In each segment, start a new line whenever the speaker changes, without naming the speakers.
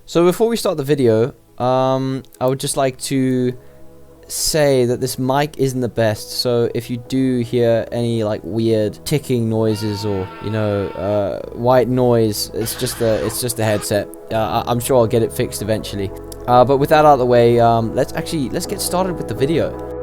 So before we start the video, I would just like to say that this mic isn't the best, so if you do hear any like weird ticking noises or white noise, it's just the headset. I'm sure I'll get it fixed eventually. But with that out of the way, let's get started with the video.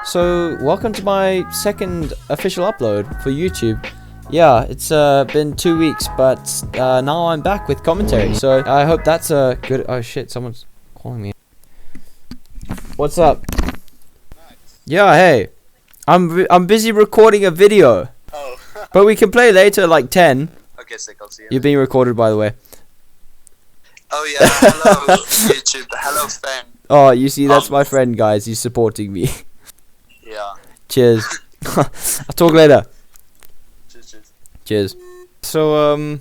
So, welcome to my second official upload for YouTube. Yeah, it's been 2 weeks, but now I'm back with commentary. So, I hope that's a good... Oh shit, someone's calling me. What's up?
Nice.
Yeah, hey. I'm busy recording a video.
Oh.
But we can play later at like 10.
Okay, sick, I'll see you.
You're being recorded, by the way.
Oh yeah, hello YouTube, hello fan.
Oh, you see, that's my friend, guys. He's supporting me.
Yeah.
Cheers. I'll talk later.
Cheers.
Cheers. So,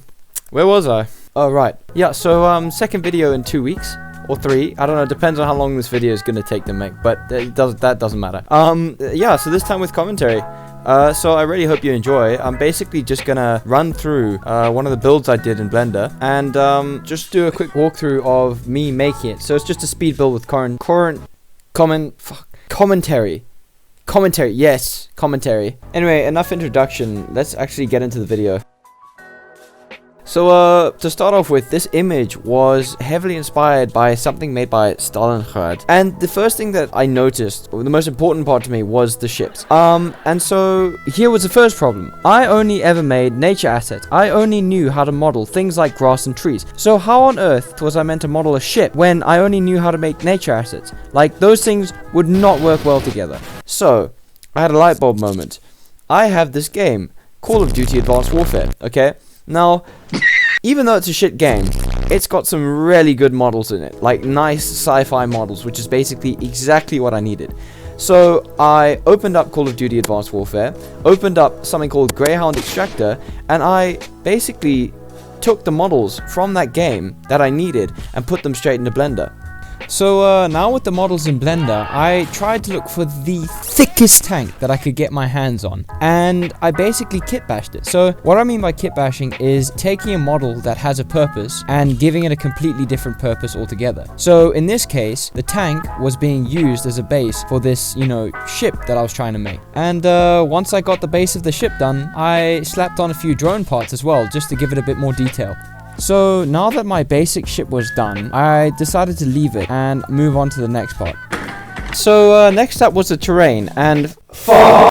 where was I? Oh, right. Yeah, so, second video in 2 weeks. Or 3. I don't know. Depends on how long this video is going to take to make. But that doesn't matter. Yeah, so this time with commentary. So I really hope you enjoy. I'm basically just going to run through one of the builds I did in Blender. And just do a quick walkthrough of me making it. So it's just a speed build with commentary. Commentary, yes, commentary. Anyway, enough introduction. Let's actually get into the video. So, to start off with, this image was heavily inspired by something made by Stalingrad. And the first thing that I noticed, or the most important part to me, was the ships. And so, here was the first problem. I only ever made nature assets. I only knew how to model things like grass and trees. So, how on earth was I meant to model a ship when I only knew how to make nature assets? Like, those things would not work well together. So, I had a light bulb moment. I have this game, Call of Duty Advanced Warfare, okay? Now, even though it's a shit game, it's got some really good models in it, like nice sci-fi models, which is basically exactly what I needed. So I opened up Call of Duty Advanced Warfare, opened up something called Greyhound Extractor, and I basically took the models from that game that I needed and put them straight into Blender. So now with the models in Blender, I tried to look for the thickest tank that I could get my hands on, and I basically kit bashed it. So what I mean by kit bashing is taking a model that has a purpose and giving it a completely different purpose altogether. So in this case, the tank was being used as a base for this, ship that I was trying to make. And once I got the base of the ship done, I slapped on a few drone parts as well, just to give it a bit more detail. So now that my basic ship was done, I decided to leave it and move on to the next part. So next up was the terrain, and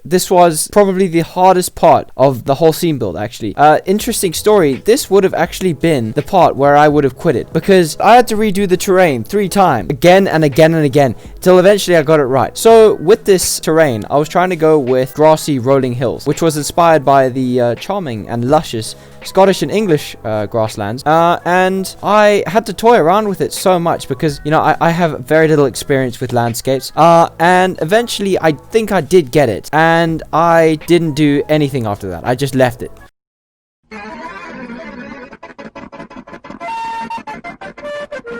this was probably the hardest part of the whole scene build, actually. Interesting story, this would have actually been the part where I would have quit it, because I had to redo the terrain 3 times, again and again and again, till eventually I got it right. So with this terrain, I was trying to go with grassy rolling hills, which was inspired by the charming and luscious Scottish and English grasslands, and I had to toy around with it so much because, I have very little experience with landscapes, and eventually I think I did get it, and I didn't do anything after that. I just left it.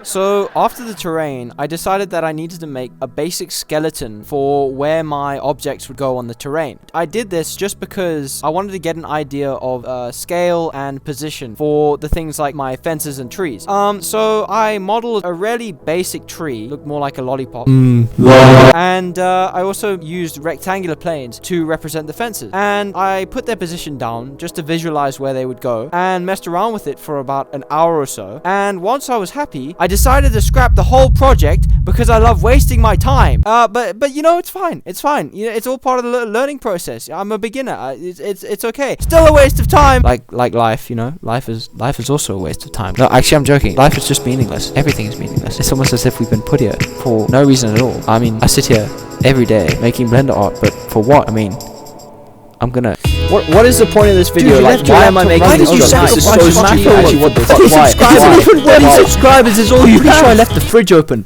So after the terrain, I decided that I needed to make a basic skeleton for where my objects would go on the terrain. I did this just because I wanted to get an idea of scale and position for the things like my fences and trees. So I modeled a really basic tree, looked more like a lollipop. And I also used rectangular planes to represent the fences. And I put their position down just to visualize where they would go and messed around with it for about an hour or so. And once I was happy, I decided to scrap the whole project because I love wasting my time. But it's fine. It's fine. It's all part of the learning process. I'm a beginner. It's okay. Still a waste of time. Like life, life is also a waste of time. No, actually, I'm joking. Life is just meaningless. Everything is meaningless. It's almost as if we've been put here for no reason at all. I mean, I sit here every day making Blender art, but for what? I mean, I'm gonna... What is the point of this video? Dude, why am I making this? This is so stupid. Actually, what the fuck? Why? 20 subscribers is all you have. Pretty sure I left the fridge open.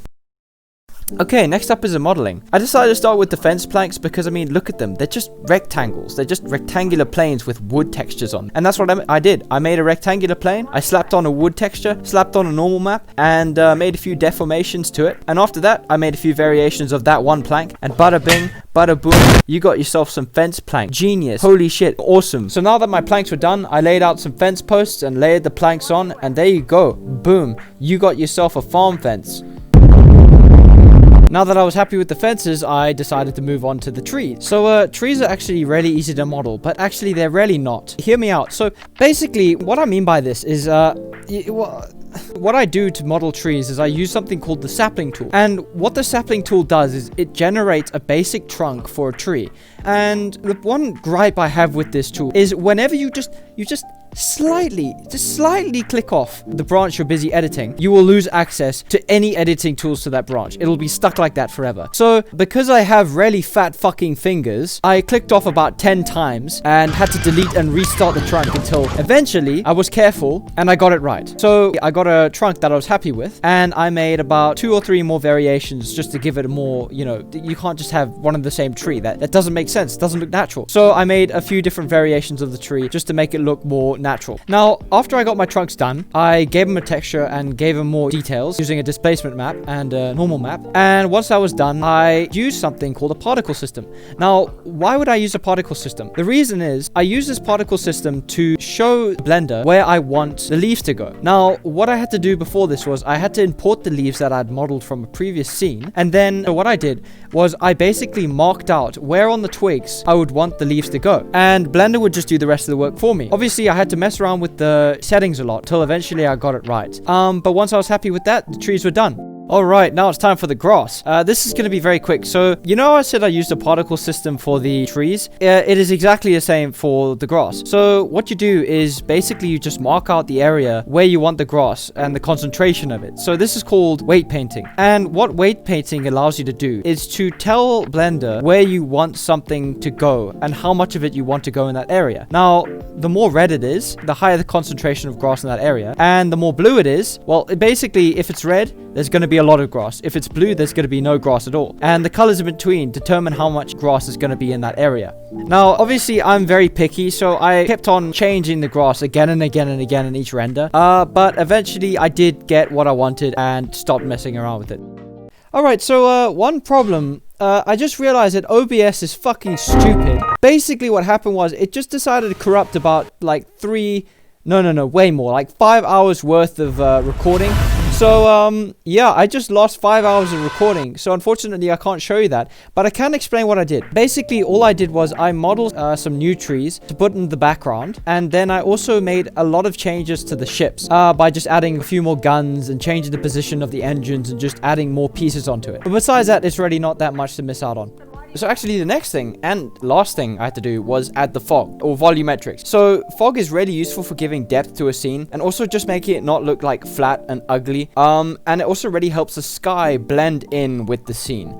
Okay, next up is the modeling. I decided to start with the fence planks because, I mean, look at them. They're just rectangles. They're just rectangular planes with wood textures on. And that's what I did. I made a rectangular plane. I slapped on a wood texture, slapped on a normal map, and made a few deformations to it. And after that, I made a few variations of that one plank. And bada bing, bada boom, you got yourself some fence plank. Genius. Holy shit. Awesome. So now that my planks were done, I laid out some fence posts and layered the planks on. And there you go. Boom. You got yourself a farm fence. Now that I was happy with the fences, I decided to move on to the trees. So, trees are actually really easy to model, but actually they're really not. Hear me out. So, basically, what I mean by this is, what I do to model trees is I use something called the sapling tool. And what the sapling tool does is it generates a basic trunk for a tree. And the one gripe I have with this tool is whenever you just slightly click off the branch you're busy editing, you will lose access to any editing tools to that branch. It'll be stuck like that forever. So because I have really fat fucking fingers, I clicked off about 10 times and had to delete and restart the trunk until eventually I was careful and I got it right. So I got a trunk that I was happy with, and I made about 2 or 3 more variations just to give it a more, you know, you can't just have one of the same tree. That doesn't make sense. It doesn't look natural. So I made a few different variations of the tree just to make it look more natural. Now, after I got my trunks done, I gave them a texture and gave them more details using a displacement map and a normal map. And once that was done, I used something called a particle system. Now, why would I use a particle system? The reason is I use this particle system to show Blender where I want the leaves to go. Now, what I had to do before this was I had to import the leaves that I'd modeled from a previous scene. And then what I did was I basically marked out where on the twigs I would want the leaves to go. And Blender would just do the rest of the work for me. Obviously, I had to mess around with the settings a lot till eventually I got it right. But once I was happy with that, the trees were done. Alright, now it's time for the grass. This is going to be very quick. So, you know I said I used a particle system for the trees? It is exactly the same for the grass. So, what you do is basically you just mark out the area where you want the grass and the concentration of it. So, this is called weight painting. And what weight painting allows you to do is to tell Blender where you want something to go and how much of it you want to go in that area. Now, the more red it is, the higher the concentration of grass in that area. And the more blue it is, well, basically, if it's red, there's going to be a lot of grass. If it's blue, there's going to be no grass at all. And the colors in between determine how much grass is going to be in that area. Now, obviously, I'm very picky, so I kept on changing the grass again and again and again in each render. But eventually, I did get what I wanted and stopped messing around with it. Alright, so one problem. I just realized that OBS is fucking stupid. Basically, what happened was it just decided to corrupt about like way more, like 5 hours worth of recording. So, yeah, I just lost 5 hours of recording. So, unfortunately, I can't show you that. But I can explain what I did. Basically, all I did was I modeled some new trees to put in the background. And then I also made a lot of changes to the ships by just adding a few more guns and changing the position of the engines and just adding more pieces onto it. But besides that, it's really not that much to miss out on. So actually the next thing and last thing I had to do was add the fog or volumetrics. So fog is really useful for giving depth to a scene and also just making it not look like flat and ugly. And it also really helps the sky blend in with the scene.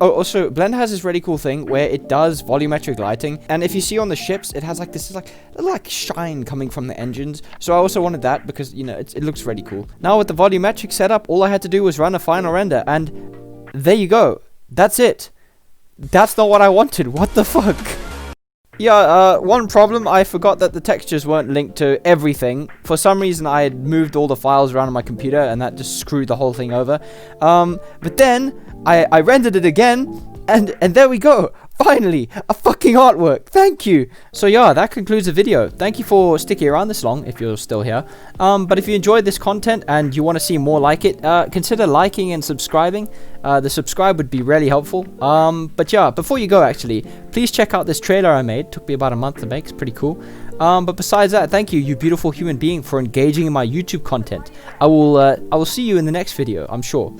Oh, also, Blender has this really cool thing where it does volumetric lighting. And if you see on the ships, it has like this like shine coming from the engines. So I also wanted that because, you know, it looks really cool. Now with the volumetric setup, all I had to do was run a final render. And there you go. That's it. That's not what I wanted. What the fuck? Yeah, one problem, I forgot that the textures weren't linked to everything. For some reason, I had moved all the files around on my computer, and that just screwed the whole thing over. But then, I rendered it again, and there we go. Finally, a fucking artwork. Thank you. So yeah, that concludes the video. Thank you for sticking around this long, if you're still here. But if you enjoyed this content and you want to see more like it, consider liking and subscribing. The subscribe would be really helpful. But yeah, before you go, actually, please check out this trailer I made. Took me about a month to make. It's pretty cool. But besides that, thank you, you beautiful human being, for engaging in my YouTube content. I will see you in the next video, I'm sure.